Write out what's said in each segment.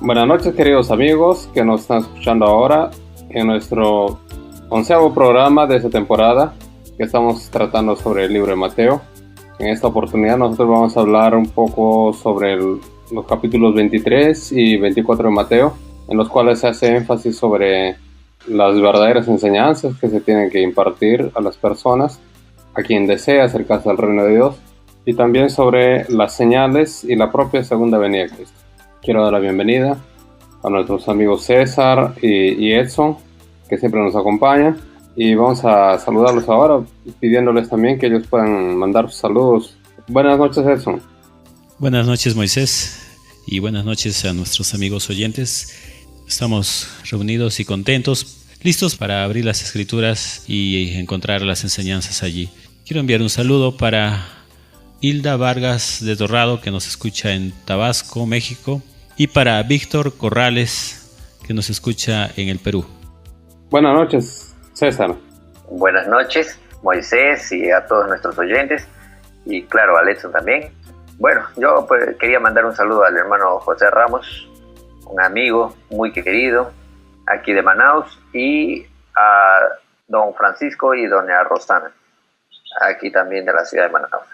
Buenas noches, queridos amigos que nos están escuchando ahora en nuestro 11º programa de esta temporada que estamos tratando sobre el libro de Mateo. En esta oportunidad nosotros vamos a hablar un poco sobre los capítulos 23 y 24 de Mateo, en los cuales se hace énfasis sobre las verdaderas enseñanzas que se tienen que impartir a las personas, a quien desea acercarse al reino de Dios, y también sobre las señales y la propia segunda venida de Cristo. Quiero dar la bienvenida a nuestros amigos César y Edson, que siempre nos acompañan, y vamos a saludarlos ahora, pidiéndoles también que ellos puedan mandar sus saludos. Buenas noches, Edson. Buenas noches, Moisés, y buenas noches a nuestros amigos oyentes. Estamos reunidos y contentos, listos para abrir las Escrituras y encontrar las enseñanzas allí. Quiero enviar un saludo para Hilda Vargas de Dorrado, que nos escucha en Tabasco, México, y para Víctor Corrales, que nos escucha en el Perú. Buenas noches, César. Buenas noches, Moisés, y a todos nuestros oyentes, y claro, a Edson también. Bueno, yo quería mandar un saludo al hermano José Ramos, un amigo muy querido, aquí de Manaus, y a don Francisco y doña Rosana, aquí también de la ciudad de Manaus.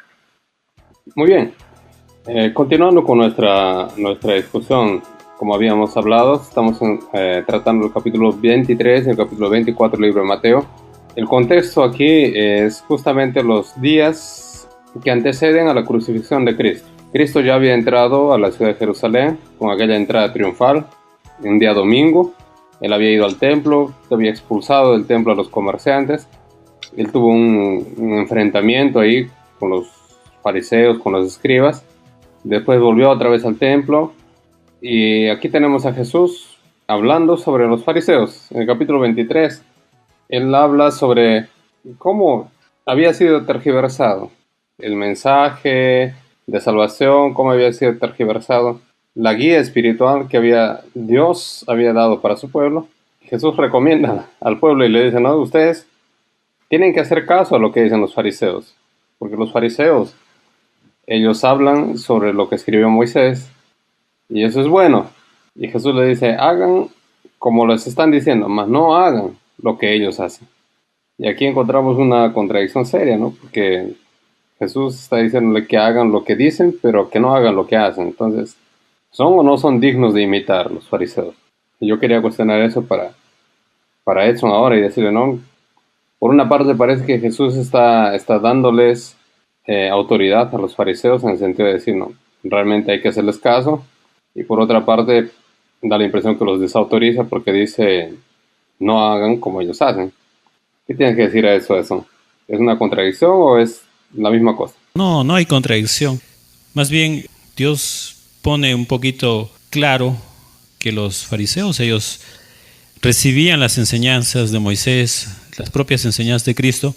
Muy bien. Continuando con nuestra discusión, como habíamos hablado, estamos tratando el capítulo 23 y el capítulo 24 del libro de Mateo. El contexto aquí es justamente los días que anteceden a la crucifixión de Cristo. Cristo ya había entrado a la ciudad de Jerusalén con aquella entrada triunfal, un día domingo. Él había ido al templo, había expulsado del templo a los comerciantes. Él tuvo un enfrentamiento ahí con los fariseos, con los escribas. Después volvió otra vez al templo, y aquí tenemos a Jesús hablando sobre los fariseos. En el capítulo 23, él habla sobre cómo había sido tergiversado el mensaje de salvación, cómo había sido tergiversado la guía espiritual que Dios había dado para su pueblo. Jesús recomienda al pueblo y le dice, no, ustedes tienen que hacer caso a lo que dicen los fariseos, porque los fariseos, ellos hablan sobre lo que escribió Moisés, y eso es bueno. Y Jesús le dice, hagan como les están diciendo, mas no hagan lo que ellos hacen. Y aquí encontramos una contradicción seria, ¿no? Porque Jesús está diciéndole que hagan lo que dicen, pero que no hagan lo que hacen. Entonces, ¿son o no son dignos de imitar los fariseos? Y yo quería cuestionar eso para Edson ahora y decirle, no, por una parte parece que Jesús está dándoles autoridad a los fariseos en el sentido de decir, no, realmente hay que hacerles caso, y por otra parte da la impresión que los desautoriza porque dice, no hagan como ellos hacen. ¿Qué tienes que decir a eso? ¿Es una contradicción o es la misma cosa? No hay contradicción. Más bien, Dios pone un poquito claro que los fariseos, ellos recibían las enseñanzas de Moisés, las propias enseñanzas de Cristo,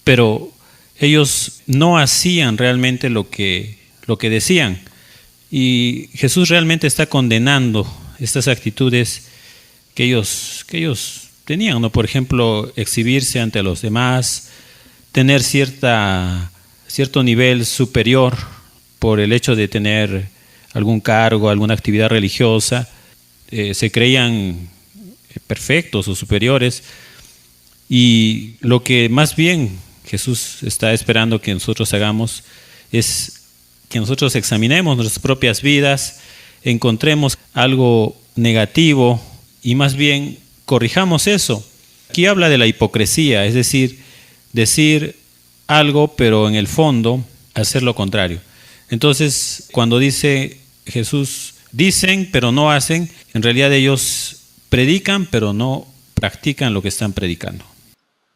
pero ellos no hacían realmente lo que decían. Y Jesús realmente está condenando estas actitudes que ellos tenían, ¿no? Por ejemplo, exhibirse ante los demás, tener cierto nivel superior por el hecho de tener algún cargo, alguna actividad religiosa. Se creían perfectos o superiores, y lo que más bien Jesús está esperando que nosotros hagamos es que nosotros examinemos nuestras propias vidas, encontremos algo negativo y más bien corrijamos eso. Aquí habla de la hipocresía, es decir algo pero en el fondo hacer lo contrario. Entonces, cuando dice Jesús, dicen pero no hacen, en realidad ellos predican pero no practican lo que están predicando.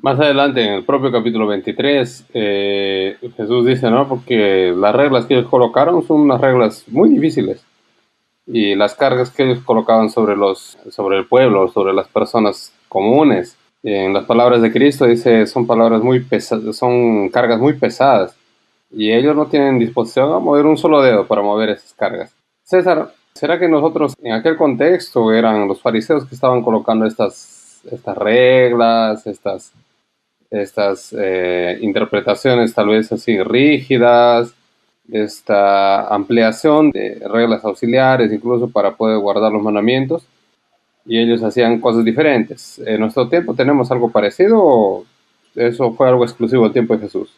Más adelante, en el propio capítulo 23, Jesús dice, ¿no? Porque las reglas que ellos colocaron son unas reglas muy difíciles. Y las cargas que ellos colocaban sobre el pueblo, sobre las personas comunes, en las palabras de Cristo dice, son palabras muy pesadas, son cargas muy pesadas. Y ellos no tienen disposición a mover un solo dedo para mover esas cargas. César, ¿será que nosotros en aquel contexto eran los fariseos que estaban colocando estas reglas, estas interpretaciones tal vez así rígidas, esta ampliación de reglas auxiliares, incluso para poder guardar los mandamientos, y ellos hacían cosas diferentes. ¿En nuestro tiempo tenemos algo parecido o eso fue algo exclusivo del tiempo de Jesús?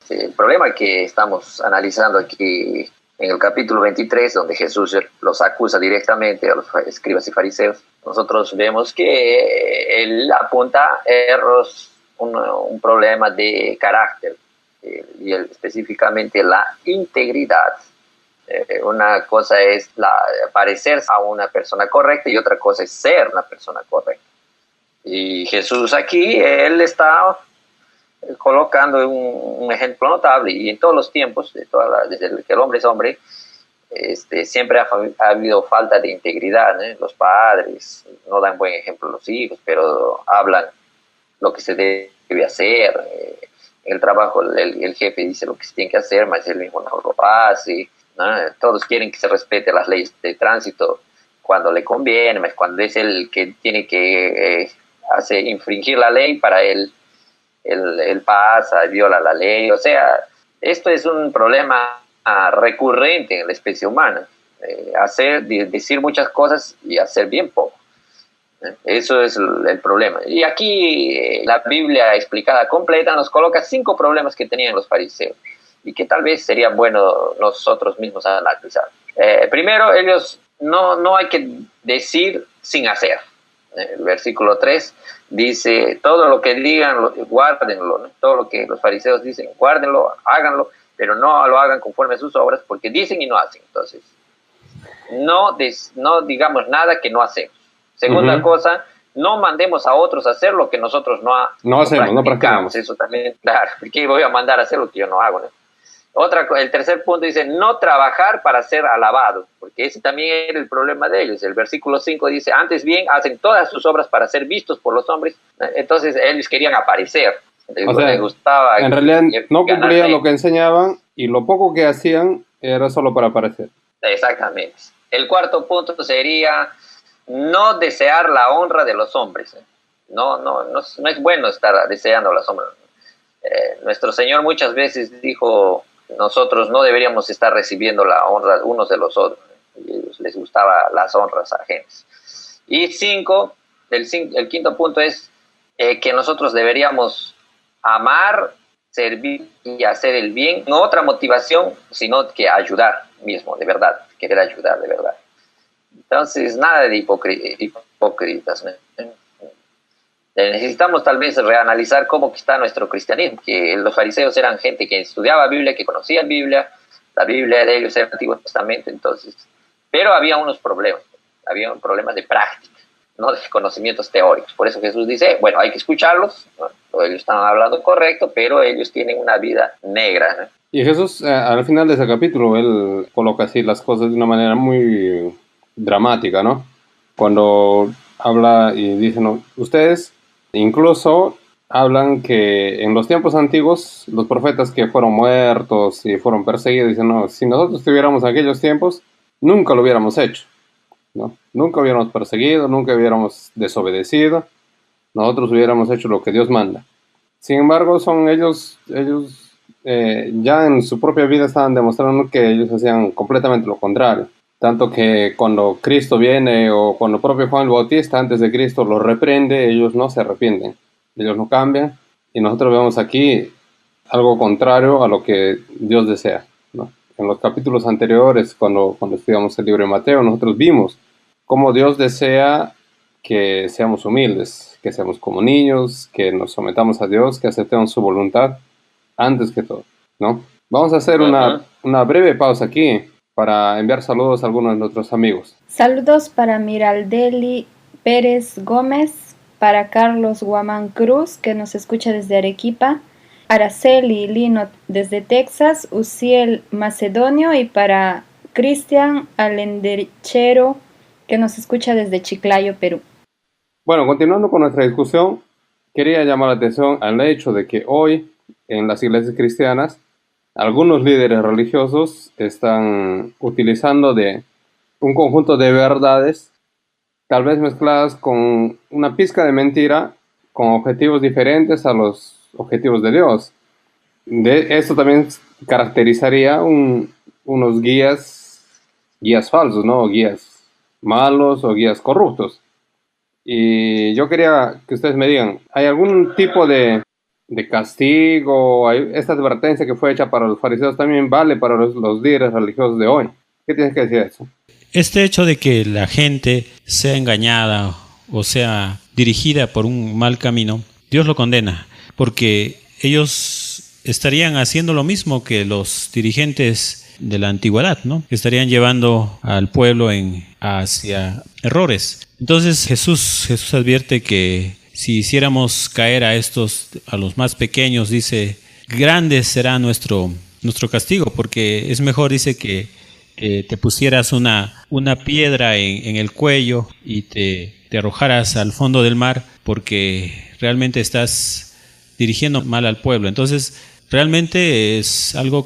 Sí, el problema que estamos analizando aquí en el capítulo 23, donde Jesús los acusa directamente a los escribas y fariseos, nosotros vemos que él apunta errores, un problema de carácter, y específicamente la integridad. Una cosa es parecerse a una persona correcta y otra cosa es ser una persona correcta. Y Jesús aquí, él está colocando un ejemplo notable, y en todos los tiempos, desde que el hombre es hombre, siempre ha habido falta de integridad, ¿eh? Los padres no dan buen ejemplo a los hijos, pero hablan lo que se debe hacer. En el trabajo el jefe dice lo que se tiene que hacer, mas él mismo no lo hace, ¿no? Todos quieren que se respete las leyes de tránsito cuando le conviene, mas cuando es el que tiene que infringir la ley, para él pasa, viola la ley. O sea, esto es un problema recurrente en la especie humana, decir muchas cosas y hacer bien poco. Eso es el problema. Y aquí la Biblia explicada completa nos coloca 5 problemas que tenían los fariseos y que tal vez sería bueno nosotros mismos analizar. Primero, ellos no hay que decir sin hacer. El versículo 3 dice: todo lo que digan, guárdenlo, ¿no? Todo lo que los fariseos dicen, guárdenlo, háganlo, pero no lo hagan conforme a sus obras, porque dicen y no hacen. Entonces, no digamos nada que no hacemos. Segunda cosa, no mandemos a otros a hacer lo que nosotros no practicamos. Eso también, claro, porque voy a mandar a hacer lo que yo no hago, ¿no? El tercer punto dice: no trabajar para ser alabado, porque ese también era el problema de ellos. El versículo 5 dice: antes bien, hacen todas sus obras para ser vistos por los hombres. Entonces ellos querían aparecer. O sea, les gustaba, en realidad no cumplían lo que enseñaban, y lo poco que hacían era solo para aparecer. Exactamente. El cuarto punto sería no desear la honra de los hombres. No es bueno estar deseando la honra. Nuestro Señor muchas veces dijo: nosotros no deberíamos estar recibiendo la honra unos de los otros. Y a ellos les gustaba las honras ajenas. Y el quinto punto es que nosotros deberíamos amar, servir y hacer el bien, no otra motivación, sino que ayudar mismo, de verdad, querer ayudar de verdad. Entonces, nada de hipócritas, ¿no? Necesitamos tal vez reanalizar cómo está nuestro cristianismo, que los fariseos eran gente que estudiaba Biblia, que conocía Biblia, la Biblia de ellos era el Antiguo Testamento, entonces, pero había unos problemas de práctica, no de conocimientos teóricos. Por eso Jesús dice: bueno, hay que escucharlos, ¿no? Ellos están hablando correcto, pero ellos tienen una vida negra, ¿no? Y Jesús, al final de ese capítulo, él coloca así las cosas de una manera muy dramática, ¿no? Cuando habla y dice: no, ustedes incluso hablan que en los tiempos antiguos, los profetas que fueron muertos y fueron perseguidos, dicen: no, si nosotros estuviéramos en aquellos tiempos, nunca lo hubiéramos hecho, ¿no? Nunca hubiéramos perseguido, nunca hubiéramos desobedecido, nosotros hubiéramos hecho lo que Dios manda. Sin embargo, son ellos ya en su propia vida estaban demostrando que ellos hacían completamente lo contrario. Tanto que cuando Cristo viene, o cuando el propio Juan el Bautista antes de Cristo los reprende, ellos no se arrepienten, ellos no cambian. Y nosotros vemos aquí algo contrario a lo que Dios desea, ¿no? En los capítulos anteriores, cuando estudiamos el libro de Mateo, nosotros vimos cómo Dios desea que seamos humildes, que seamos como niños, que nos sometamos a Dios, que aceptemos su voluntad antes que todo, ¿no? Vamos a hacer una breve pausa aquí para enviar saludos a algunos de nuestros amigos. Saludos para Miraldeli Pérez Gómez, para Carlos Guamán Cruz, que nos escucha desde Arequipa, Araceli Lino desde Texas, Uciel Macedonio, y para Cristian Alendechero, que nos escucha desde Chiclayo, Perú. Bueno, continuando con nuestra discusión, quería llamar la atención al hecho de que hoy en las iglesias cristianas algunos líderes religiosos están utilizando de un conjunto de verdades, tal vez mezcladas con una pizca de mentira, con objetivos diferentes a los objetivos de Dios. De esto también caracterizaría unos guías falsos, ¿no? Guías malos o guías corruptos. Y yo quería que ustedes me digan, ¿hay algún tipo de castigo? Esta advertencia que fue hecha para los fariseos también vale para los líderes religiosos de hoy. ¿Qué tienes que decir de eso? Este hecho de que la gente sea engañada o sea dirigida por un mal camino, Dios lo condena, porque ellos estarían haciendo lo mismo que los dirigentes de la antigüedad, ¿no? Que estarían llevando al pueblo hacia errores. Entonces Jesús advierte que si hiciéramos caer a los más pequeños, dice, grande será nuestro castigo, porque es mejor, dice, que te pusieras una piedra en el cuello y te arrojaras al fondo del mar, porque realmente estás dirigiendo mal al pueblo. Entonces, realmente es algo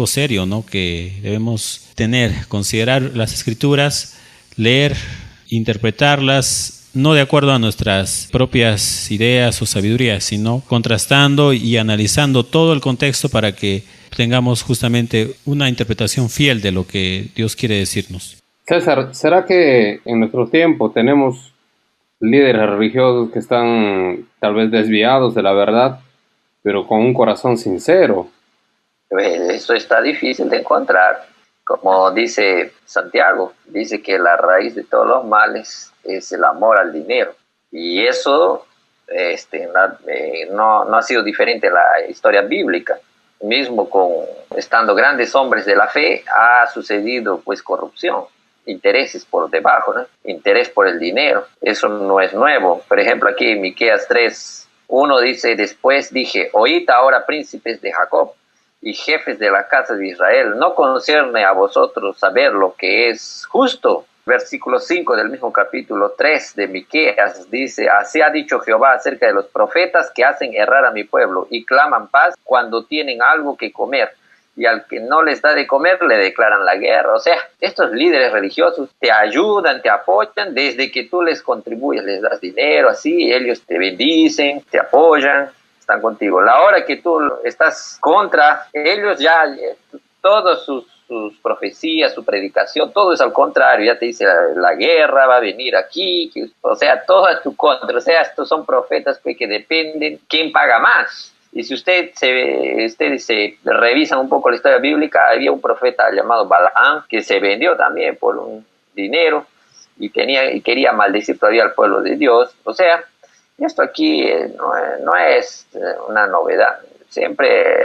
serio, ¿no? Que debemos considerar las Escrituras, leer, interpretarlas, no de acuerdo a nuestras propias ideas o sabiduría, sino contrastando y analizando todo el contexto para que tengamos justamente una interpretación fiel de lo que Dios quiere decirnos. César, ¿será que en nuestro tiempo tenemos líderes religiosos que están tal vez desviados de la verdad, pero con un corazón sincero? Eso está difícil de encontrar. Como dice Santiago, dice que la raíz de todos los males es el amor al dinero. Y eso no ha sido diferente en la historia bíblica. Mismo estando grandes hombres de la fe, ha sucedido pues corrupción, intereses por debajo, ¿no? Interés por el dinero. Eso no es nuevo. Por ejemplo, aquí en Miqueas 3:1 dice, después dije, oíd ahora príncipes de Jacob y jefes de la casa de Israel, ¿no concierne a vosotros saber lo que es justo? Versículo 5 del mismo capítulo 3 de Miqueas dice, así ha dicho Jehová acerca de los profetas que hacen errar a mi pueblo y claman paz cuando tienen algo que comer, y al que no les da de comer le declaran la guerra. O sea, estos líderes religiosos te ayudan, te apoyan desde que tú les contribuyes, les das dinero, así, ellos te bendicen, te apoyan, están contigo. La hora que tú estás contra ellos, ya todos sus profecías, su predicación, todo es al contrario, ya te dice la guerra va a venir aquí, o sea, todo es tu contra, o sea, estos son profetas que dependen quién paga más. Y si ustedes se revisan un poco la historia bíblica, había un profeta llamado Balaam que se vendió también por un dinero y quería maldecir todavía al pueblo de Dios. O sea, esto aquí no es una novedad. Siempre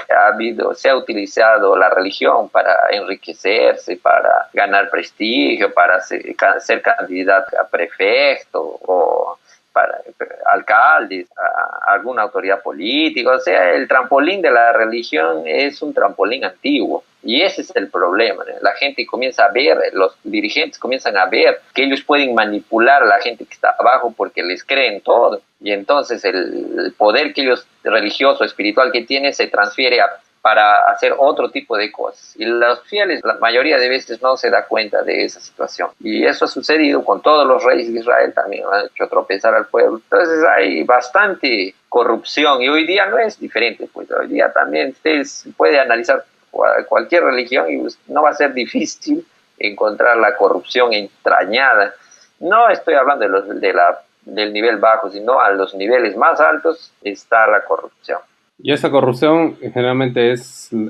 se ha utilizado la religión para enriquecerse, para ganar prestigio, para ser candidato a prefecto o para alcaldes, a alguna autoridad política. O sea, el trampolín de la religión es un trampolín antiguo. Y ese es el problema, ¿no? La gente comienza a ver, los dirigentes comienzan a ver que ellos pueden manipular a la gente que está abajo porque les creen todo. Y entonces el poder que ellos, religioso, espiritual que tienen, se transfiere para hacer otro tipo de cosas. Y los fieles, la mayoría de veces, no se da cuenta de esa situación. Y eso ha sucedido con todos los reyes de Israel, también han hecho tropezar al pueblo. Entonces hay bastante corrupción y hoy día no es diferente. Pues hoy día también ustedes pueden analizar cualquier religión y no va a ser difícil encontrar la corrupción entrañada. No estoy hablando del nivel bajo, sino a los niveles más altos está la corrupción. Y esa corrupción generalmente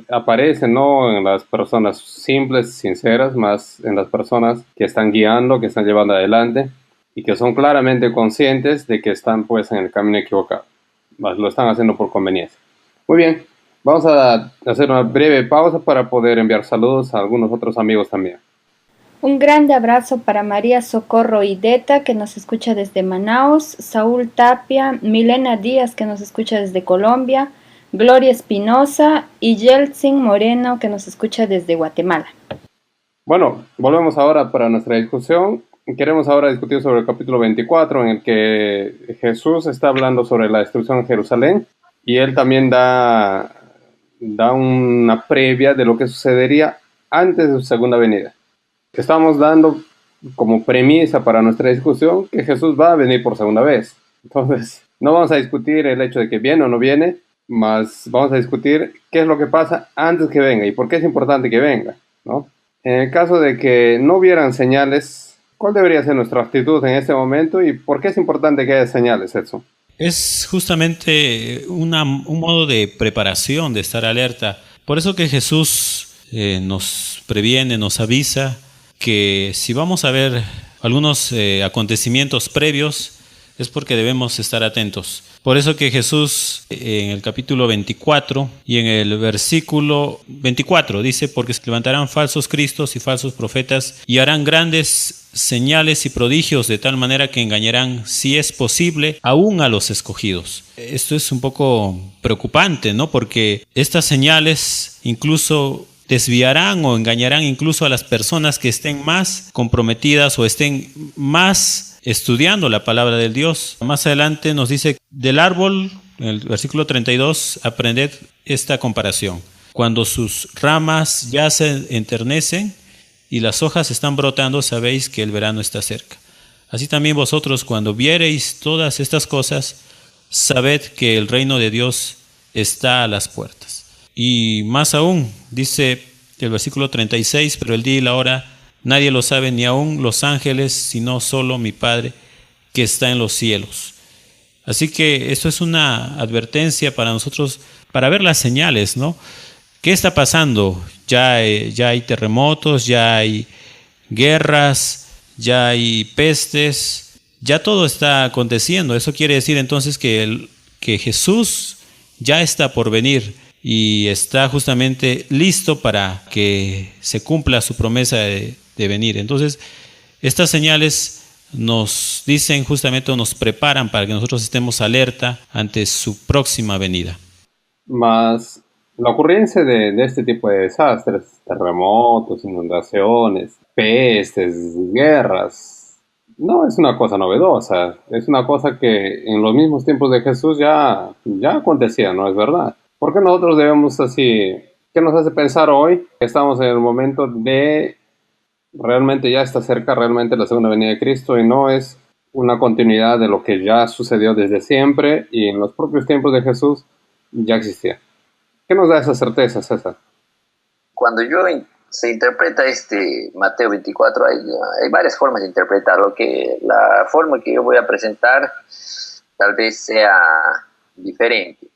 aparece no en las personas simples, sinceras, más en las personas que están guiando, que están llevando adelante y que son claramente conscientes de que están pues en el camino equivocado. Lo están haciendo por conveniencia. Muy bien, vamos a hacer una breve pausa para poder enviar saludos a algunos otros amigos también. Un grande abrazo para María Socorro Ideta, que nos escucha desde Manaus, Saúl Tapia, Milena Díaz, que nos escucha desde Colombia, Gloria Espinosa y Yeltsin Moreno, que nos escucha desde Guatemala. Bueno, volvemos ahora para nuestra discusión. Queremos ahora discutir sobre el capítulo 24, en el que Jesús está hablando sobre la destrucción de Jerusalén, y él también da una previa de lo que sucedería antes de su segunda venida. Estamos dando como premisa para nuestra discusión que Jesús va a venir por segunda vez. Entonces, no vamos a discutir el hecho de que viene o no viene, Más vamos a discutir qué es lo que pasa antes que venga y por qué es importante que venga, ¿no? En el caso de que no hubieran señales, ¿cuál debería ser nuestra actitud en este momento y por qué es importante que haya señales, Edson? Es justamente un modo de preparación, de estar alerta. Por eso que Jesús nos previene, nos avisa que si vamos a ver algunos acontecimientos previos, es porque debemos estar atentos. Por eso que Jesús en el capítulo 24 y en el versículo 24 dice: porque se levantarán falsos cristos y falsos profetas y harán grandes señales y prodigios de tal manera que engañarán, si es posible, aún a los escogidos. Esto es un poco preocupante, ¿no? Porque estas señales incluso desviarán o engañarán incluso a las personas que estén más comprometidas o estén más estudiando la palabra del Dios. Más adelante nos dice: del árbol, en el versículo 32, aprended esta comparación. Cuando sus ramas ya se enternecen y las hojas están brotando, sabéis que el verano está cerca. Así también vosotros, cuando viereis todas estas cosas, sabed que el reino de Dios está a las puertas. Y más aún, dice el versículo 36, pero el día y la hora nadie lo sabe, ni aun los ángeles, sino solo mi Padre que está en los cielos. Así que esto es una advertencia para nosotros, para ver las señales, ¿no? ¿Qué está pasando? Ya hay terremotos, ya hay guerras, ya hay pestes, ya todo está aconteciendo. Eso quiere decir entonces que Jesús ya está por venir y está justamente listo para que se cumpla su promesa de venir. Entonces, estas señales nos dicen justamente o nos preparan para que nosotros estemos alerta ante su próxima venida. Más la ocurrencia de este tipo de desastres, terremotos, inundaciones, pestes, guerras, no es una cosa novedosa, es una cosa que en los mismos tiempos de Jesús ya acontecía, ¿no es verdad? ¿Por qué nosotros debemos así? ¿Qué nos hace pensar hoy que estamos en el momento de realmente ya está cerca realmente la segunda venida de Cristo y no es una continuidad de lo que ya sucedió desde siempre y en los propios tiempos de Jesús ya existía? ¿Qué nos da esa certeza, César? Cuando se interpreta este Mateo 24, hay varias formas de interpretarlo. La forma que yo voy a presentar tal vez sea diferente.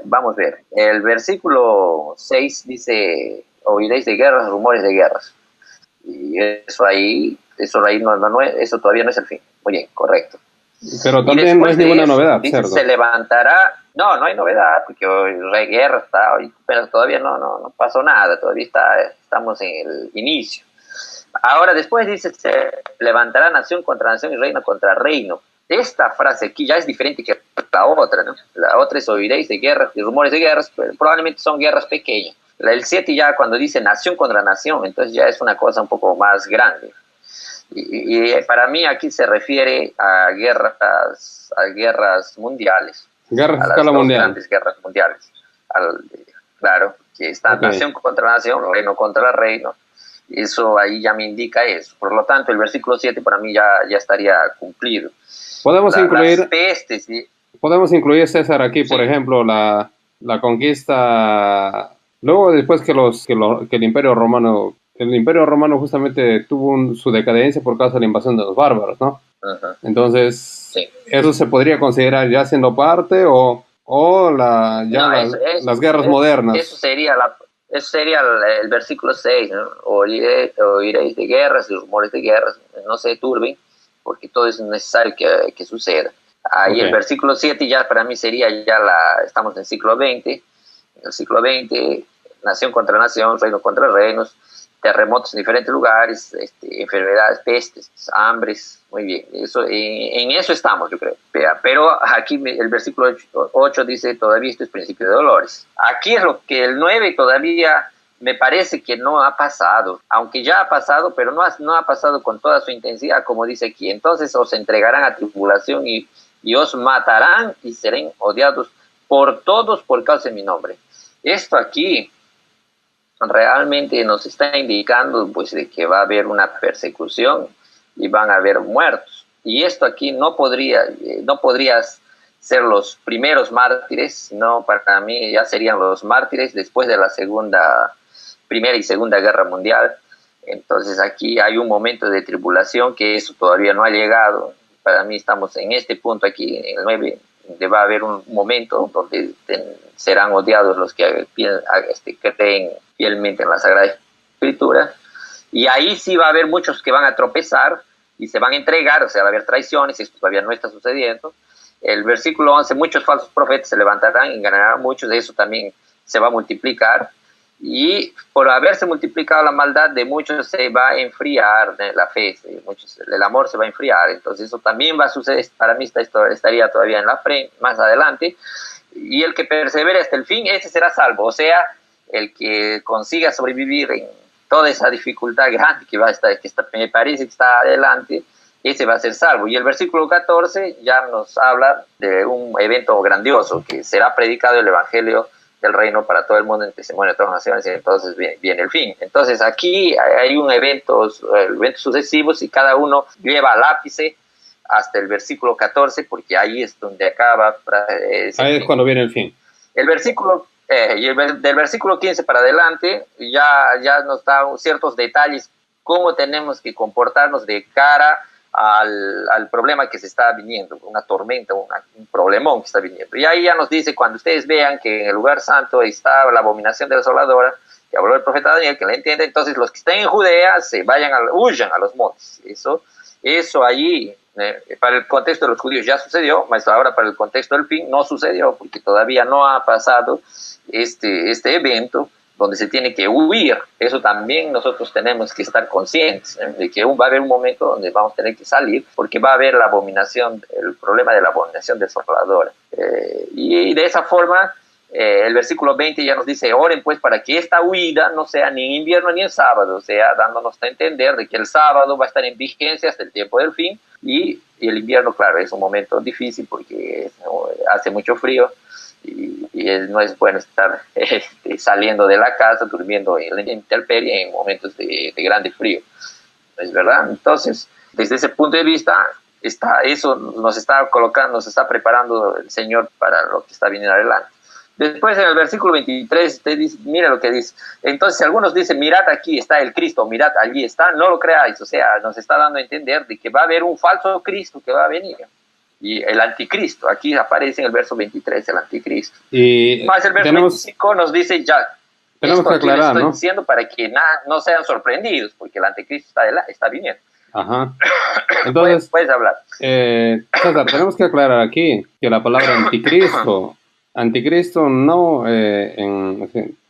Vamos a ver, el versículo 6 dice: oiréis de guerras, rumores de guerras. Y eso todavía no es el fin. Muy bien, correcto. Pero también no es ninguna novedad, dice, ¿cierto? se levantará. No hay novedad, porque hoy la guerra está hoy, pero todavía no pasó nada, todavía estamos en el inicio. Ahora después dice: se levantará nación contra nación y reino contra reino. Esta frase aquí ya es diferente que la otra, ¿no? La otra es: oiréis de guerras y rumores de guerras, pero probablemente son guerras pequeñas. El 7 ya cuando dice nación contra nación, entonces ya es una cosa un poco más grande. Y para mí aquí se refiere a guerras mundiales. Guerras a a las escala dos mundial. grandes guerras mundiales. Claro, que está Okay. nación contra nación, reino contra reino. Eso ahí ya me indica eso. Por lo tanto, el versículo 7 para mí ya estaría cumplido. Podemos incluir, las pestes, ¿sí? podemos incluir, César, aquí, Sí. por ejemplo, la conquista. Luego, después que el Imperio Romano justamente tuvo su decadencia por causa de la invasión de los bárbaros, ¿no? Uh-huh. Entonces, Sí. ¿eso se podría considerar ya siendo parte o las guerras modernas? Eso sería el versículo 6, ¿no? Oiréis de guerras y rumores de guerras, no se turben, porque todo es necesario que suceda. Ahí okay. El versículo 7 ya para mí sería estamos en el siglo XX. En el siglo XX, nación contra nación, reino contra reinos, terremotos en diferentes lugares, enfermedades, pestes, hambres, muy bien, en eso estamos, yo creo. Pero aquí el versículo 8 dice: todavía esto es principio de dolores. Aquí es lo que el 9 todavía me parece que no ha pasado, aunque ya ha pasado, pero no ha pasado con toda su intensidad, como dice aquí. Entonces os entregarán a tribulación y os matarán y serán odiados por todos por causa de mi nombre. Esto aquí realmente nos está indicando pues de que va a haber una persecución y van a haber muertos. Y esto aquí no podrías ser los primeros mártires, sino para mí ya serían los mártires después de la Primera y Segunda Guerra Mundial. Entonces aquí hay un momento de tribulación que eso todavía no ha llegado. Para mí estamos en este punto aquí, en el 9, donde va a haber un momento donde serán odiados los que creen fielmente en la Sagrada Escritura, y ahí sí va a haber muchos que van a tropezar y se van a entregar, o sea, va a haber traiciones, esto todavía no está sucediendo. El versículo 11, muchos falsos profetas se levantarán y engañarán muchos, de eso también se va a multiplicar, y por haberse multiplicado la maldad de muchos se va a enfriar la fe, el amor se va a enfriar. Entonces eso también va a suceder. Para mí estaría todavía en la frente, más adelante, y el que persevere hasta el fin, ese será salvo, o sea, el que consiga sobrevivir en toda esa dificultad grande que me parece que está adelante, ese va a ser salvo. Y el versículo 14 ya nos habla de un evento grandioso, que será predicado el evangelio del reino para todo el mundo, en testimonio de todas las naciones, y entonces viene el fin. Entonces aquí hay eventos sucesivos, y cada uno lleva al ápice hasta el versículo 14, porque ahí es donde acaba. Ahí es cuando viene el fin. El versículo del versículo 15 para adelante ya nos da ciertos detalles, cómo tenemos que comportarnos de cara al problema que se está viniendo, una tormenta, un problemón que está viniendo. Y ahí ya nos dice, cuando ustedes vean que en el lugar santo está la abominación desoladora, que habló el profeta Daniel, que la entiende, entonces los que estén en Judea huyan a los montes. Eso allí, para el contexto de los judíos ya sucedió, mas ahora para el contexto del fin no sucedió, porque todavía no ha pasado este evento donde se tiene que huir. Eso también nosotros tenemos que estar conscientes, de que va a haber un momento donde vamos a tener que salir, porque va a haber el problema de la abominación desoladora. Y de esa forma, el versículo 20 ya nos dice, oren pues para que esta huida no sea ni en invierno ni en sábado, o sea, dándonos a entender de que el sábado va a estar en vigencia hasta el tiempo del fin, y el invierno, claro, es un momento difícil porque hace mucho frío, y no es bueno estar saliendo de la casa, durmiendo en la intemperie en momentos de grande frío, ¿es verdad? Entonces, desde ese punto de vista, eso nos está preparando el Señor para lo que está viniendo adelante. Después en el versículo 23, usted dice, mira lo que dice. Entonces algunos dicen, mirad aquí está el Cristo, mirad allí está, no lo creáis. O sea, nos está dando a entender de que va a haber un falso Cristo que va a venir. Y el anticristo, aquí aparece en el verso 23 el anticristo. Y más el verso 25 nos dice ya, tenemos que aclarar, estoy diciendo para que no sean sorprendidos, porque el anticristo está viniendo. Ajá. Entonces, puedes hablar. César, tenemos que aclarar aquí que la palabra anticristo no,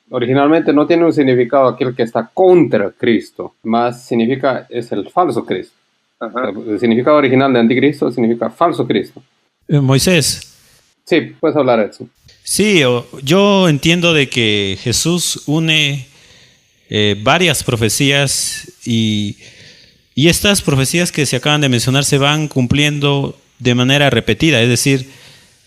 originalmente no tiene un significado aquel que está contra Cristo, más significa es el falso Cristo. El significado original de anticristo significa falso Cristo. Moisés. Sí, puedes hablar, Edson. Sí, yo entiendo de que Jesús une varias profecías y estas profecías que se acaban de mencionar se van cumpliendo de manera repetida. Es decir,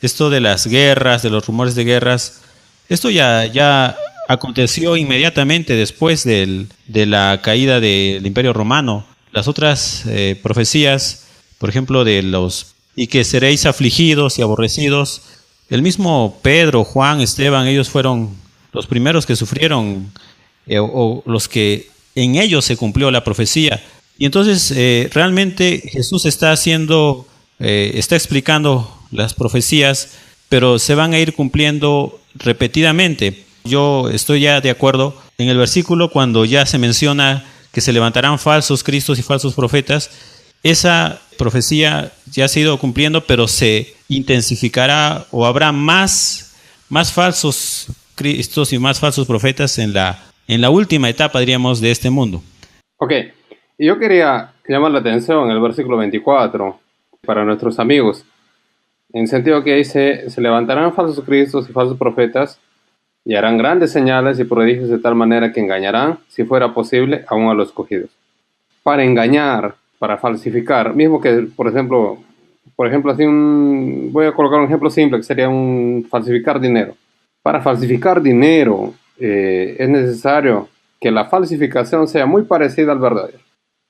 esto de las guerras, de los rumores de guerras, esto ya aconteció inmediatamente después de la caída del Imperio Romano. Las otras profecías, por ejemplo, y que seréis afligidos y aborrecidos, el mismo Pedro, Juan, Esteban, ellos fueron los primeros que sufrieron, o los que en ellos se cumplió la profecía. Y entonces realmente Jesús está explicando las profecías, pero se van a ir cumpliendo repetidamente. Yo estoy ya de acuerdo en el versículo cuando ya se menciona que se levantarán falsos cristos y falsos profetas. Esa profecía ya se ha ido cumpliendo, pero se intensificará o habrá más falsos cristos y más falsos profetas en la última etapa, diríamos, de este mundo. Ok, y yo quería llamar la atención en el versículo 24 para nuestros amigos, en sentido que dice, se levantarán falsos cristos y falsos profetas y harán grandes señales y prodigios de tal manera que engañarán, si fuera posible, aún a los escogidos. Para engañar, para falsificar, mismo que, por ejemplo, así voy a colocar un ejemplo simple, que sería un falsificar dinero. Para falsificar dinero es necesario que la falsificación sea muy parecida al verdadero.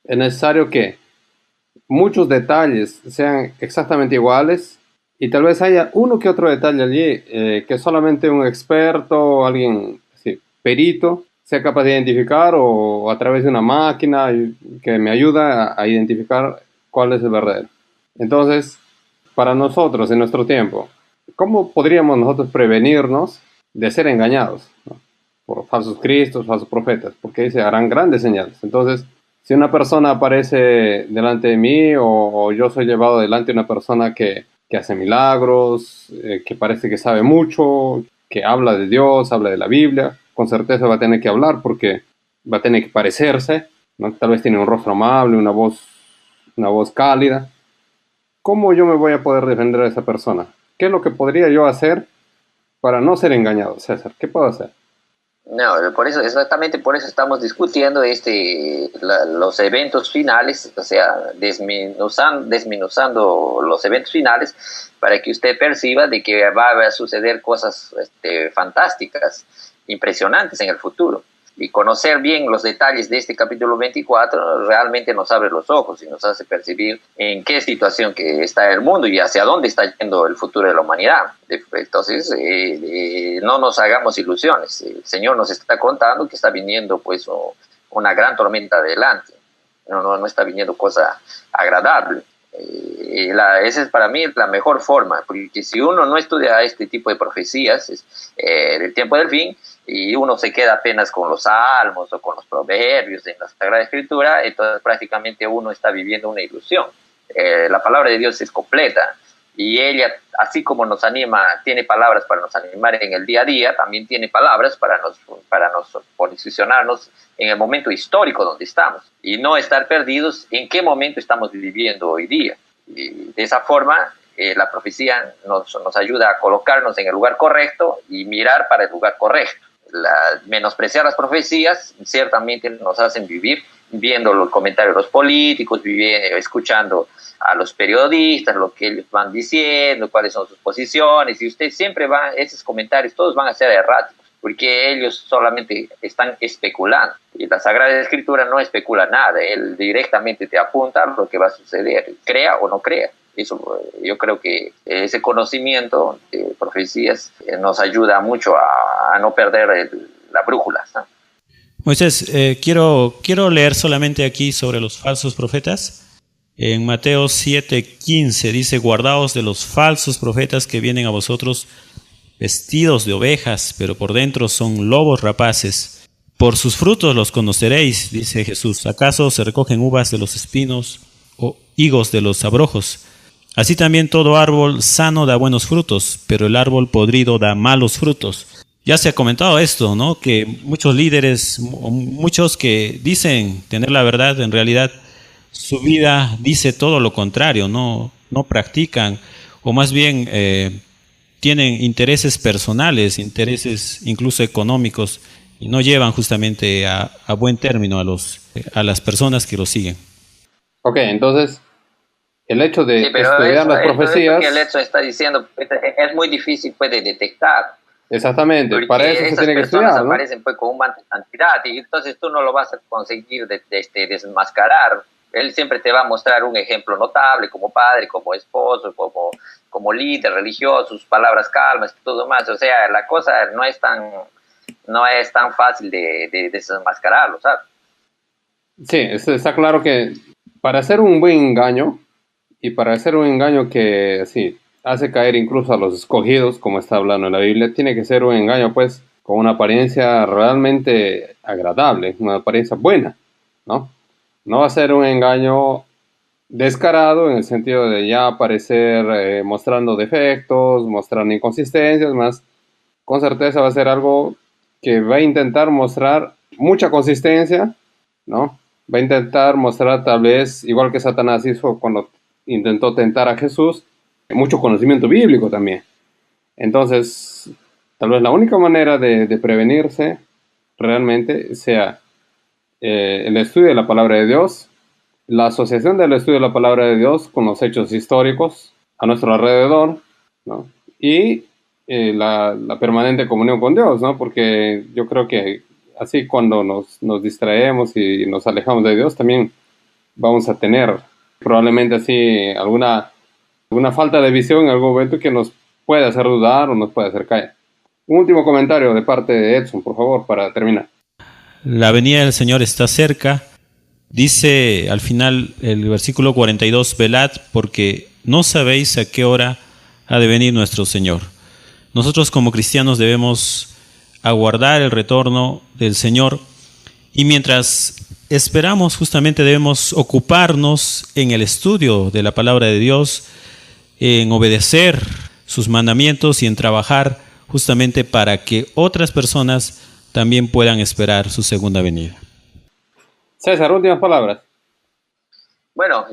Es necesario que muchos detalles sean exactamente iguales y tal vez haya uno que otro detalle allí que solamente un experto, alguien sí, perito, sea capaz de identificar o a través de una máquina que me ayuda a identificar cuál es el verdadero. Entonces, para nosotros en nuestro tiempo, ¿cómo podríamos nosotros prevenirnos de ser engañados, ¿no? Por falsos cristos, falsos profetas? Porque se harán grandes señales. Entonces, si una persona aparece delante de mí o yo soy llevado delante de una persona que hace milagros, que parece que sabe mucho, que habla de Dios, habla de la Biblia, con certeza va a tener que hablar porque va a tener que parecerse, ¿no? Tal vez tiene un rostro amable, una voz cálida. ¿Cómo yo me voy a poder defender a esa persona? ¿Qué es lo que podría yo hacer para no ser engañado, César? ¿Qué puedo hacer? No, por eso, exactamente por eso estamos discutiendo los eventos finales, o sea, desminuzando los eventos finales para que usted perciba de que va a suceder cosas fantásticas, impresionantes en el futuro. Y conocer bien los detalles de este capítulo 24 realmente nos abre los ojos y nos hace percibir en qué situación que está el mundo y hacia dónde está yendo el futuro de la humanidad. Entonces, no nos hagamos ilusiones. El Señor nos está contando que está viniendo pues una gran tormenta adelante. No está viniendo cosa agradable. Esa es para mí la mejor forma, porque si uno no estudia este tipo de profecías del tiempo del fin, y uno se queda apenas con los salmos o con los proverbios en la Sagrada Escritura, entonces prácticamente uno está viviendo una ilusión. La palabra de Dios es completa y ella, así como nos anima, tiene palabras para nos animar en el día a día, también tiene palabras para nos posicionarnos en el momento histórico donde estamos y no estar perdidos en qué momento estamos viviendo hoy día. Y de esa forma, la profecía nos ayuda a colocarnos en el lugar correcto y mirar para el lugar correcto. Menospreciar las profecías ciertamente nos hacen vivir viendo los comentarios de los políticos, escuchando a los periodistas, lo que ellos van diciendo, cuáles son sus posiciones, y usted siempre esos comentarios todos van a ser erráticos, porque ellos solamente están especulando, y la Sagrada Escritura no especula nada, él directamente te apunta a lo que va a suceder, crea o no crea. Eso, yo creo que ese conocimiento de profecías nos ayuda mucho a no perder la brújula, ¿no? Moisés, quiero leer solamente aquí sobre los falsos profetas. En Mateo 7:15 dice: guardaos de los falsos profetas que vienen a vosotros vestidos de ovejas, pero por dentro son lobos rapaces. Por sus frutos los conoceréis, dice Jesús. ¿Acaso se recogen uvas de los espinos o higos de los abrojos? Así también todo árbol sano da buenos frutos, pero el árbol podrido da malos frutos. Ya se ha comentado esto, ¿no? Que muchos líderes, muchos que dicen tener la verdad, en realidad su vida dice todo lo contrario, no practican, o más bien tienen intereses personales, intereses incluso económicos, y no llevan justamente a buen término a las personas que lo siguen. Ok, entonces el hecho de estudiar las profecías... que el hecho está diciendo es muy difícil de detectar. Exactamente, para eso se tiene que estudiar, ¿no? Esas personas aparecen pues con un manto de santidad y entonces tú no lo vas a conseguir desmascarar. Él siempre te va a mostrar un ejemplo notable como padre, como esposo, como líder religioso, sus palabras calmas y todo más. O sea, la cosa no es tan fácil de desmascararlo, ¿sabes? Sí, está claro que para hacer un buen engaño y para hacer un engaño que sí hace caer incluso a los escogidos, como está hablando en la Biblia, tiene que ser un engaño pues con una apariencia realmente agradable, una apariencia buena, ¿no? No va a ser un engaño descarado en el sentido de ya aparecer mostrando defectos, mostrando inconsistencias, más con certeza va a ser algo que va a intentar mostrar mucha consistencia, ¿no? Va a intentar mostrar tal vez, igual que Satanás hizo cuando intentó tentar a Jesús, mucho conocimiento bíblico también. Entonces, tal vez la única manera de prevenirse realmente sea el estudio de la palabra de Dios, la asociación del estudio de la palabra de Dios con los hechos históricos a nuestro alrededor, ¿no? Y la permanente comunión con Dios, ¿no? Porque yo creo que así cuando nos distraemos y nos alejamos de Dios, también vamos a tener probablemente así alguna una falta de visión en algún momento que nos puede hacer dudar o nos puede hacer caer. Un último comentario de parte de Edson, por favor, para terminar. La venida del Señor está cerca. Dice al final el versículo 42, velad porque no sabéis a qué hora ha de venir nuestro Señor. Nosotros como cristianos debemos aguardar el retorno del Señor y mientras esperamos justamente debemos ocuparnos en el estudio de la palabra de Dios, en obedecer sus mandamientos y en trabajar justamente para que otras personas también puedan esperar su segunda venida. César, últimas palabras. Bueno,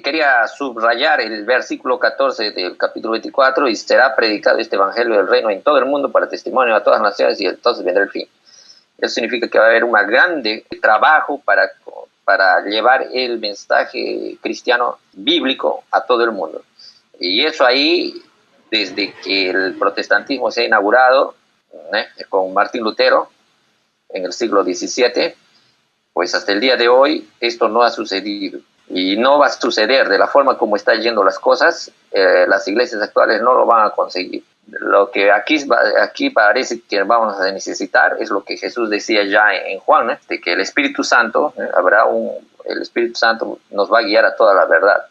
quería subrayar el versículo 14 del capítulo 24, y será predicado este evangelio del reino en todo el mundo para testimonio a todas las naciones y entonces vendrá el fin. Eso significa que va a haber un grande trabajo para llevar el mensaje cristiano bíblico a todo el mundo. Y eso ahí, desde que el protestantismo se ha inaugurado con Martín Lutero en el siglo XVII, pues hasta el día de hoy esto no ha sucedido. Y no va a suceder de la forma como están yendo las cosas. Las iglesias actuales no lo van a conseguir. Lo que aquí parece que vamos a necesitar es lo que Jesús decía ya en Juan, de que el Espíritu Santo, el Espíritu Santo nos va a guiar a toda la verdad.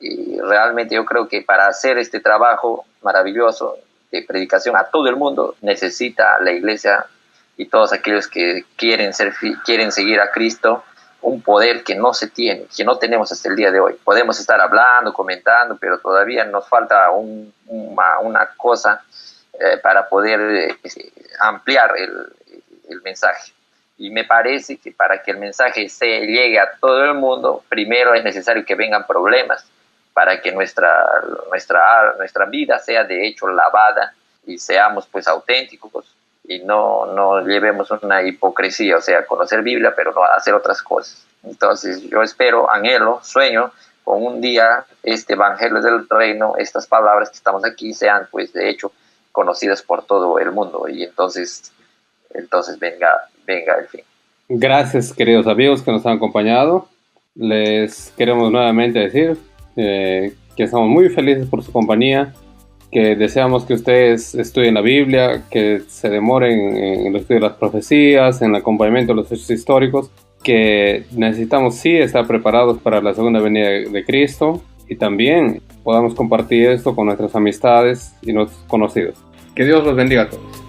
Y realmente yo creo que para hacer este trabajo maravilloso de predicación a todo el mundo, necesita la iglesia y todos aquellos que quieren seguir a Cristo, un poder que no se tiene, que no tenemos hasta el día de hoy. Podemos estar hablando, comentando, pero todavía nos falta una cosa para poder ampliar el mensaje. Y me parece que para que el mensaje llegue a todo el mundo, primero es necesario que vengan problemas para que nuestra vida sea de hecho lavada y seamos pues auténticos y no llevemos una hipocresía, o sea, conocer Biblia pero no hacer otras cosas. Entonces yo espero, anhelo, sueño con un día este evangelio del reino, estas palabras que estamos aquí sean pues de hecho conocidas por todo el mundo y entonces venga el fin. Gracias, queridos amigos que nos han acompañado. Les queremos nuevamente decir que estamos muy felices por su compañía, que deseamos que ustedes estudien la Biblia, que se demoren en el estudio de las profecías, en el acompañamiento de los hechos históricos, que necesitamos sí estar preparados para la segunda venida de Cristo y también podamos compartir esto con nuestras amistades y nuestros conocidos. Que Dios los bendiga a todos.